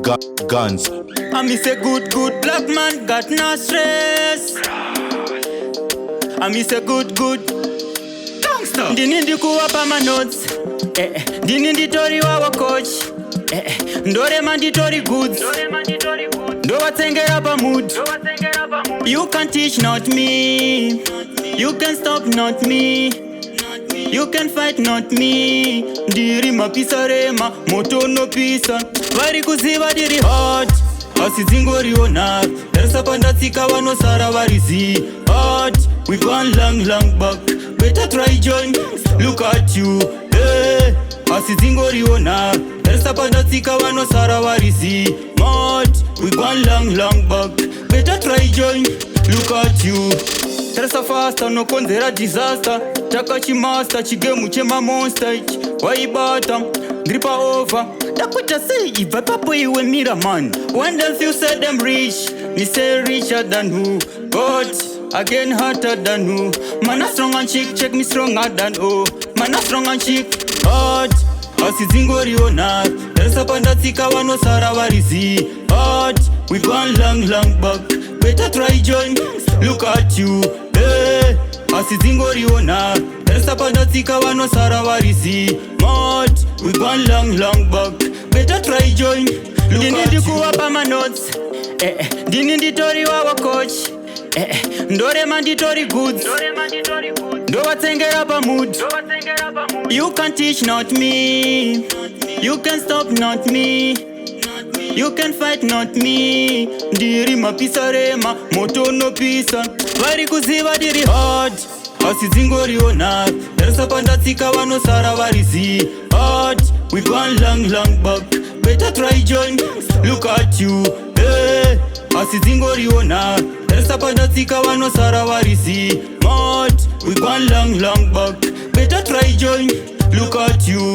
Gunz. I miss a good black man, got no stress. I miss a good gangster. Ndinindi kuwapa my notes. Ndinindi tori wawa coach. Ndore manditori goods. Ndo watengera pa mood. You can teach, not me. You can stop, not me. You can fight, not me. Diri mapisa rema, moto no pisa. Vari kuziva diri hot. Asi Dzingori ona. Tersa pandatsika wano sara varizi hot. We gone long back. Better try join. Look at you. Hey. Asi Dzingori ona. Tersa pandatsika wano sara varizi hot. We gone long back. Better try join. Look at you. Tersa faster no konzera disaster. Takachi master chigemu chema monster ichi. Waibata dripa over. Dakuta say iva papo iwe mira man. When them few say them rich, me say richer than who. God again hotter than who. Man a strong and chick, check me stronger than oh. Man a strong and chick, hot. Asi Dzingori ona. Tersa pandatsika wano sara varizi hot. We gone long back. Better try join. Look at you. Hey. Asi Dzingori ona. Tersa pandatsika wano sara varizi hot. We gone long back. Better try join. Ndinindi kuwapa my notes. Ndinindi tori wawa coach. Ndore manditori goods. Ndo watengera pa mood. You can teach, not me. You can stop, not me. You can fight, not me. Diri mapisa rema, moto no pisa. Vari kuziva diri hot. Asi Dzingori ona. Tersa pandatsika wano sara varizi hot. We gone long back. Better try join. Look at you. Hey. Asi Dzingori ona. Tersa pandatsika wano sara varizi hot. We gone long back. Better try join. Look at you.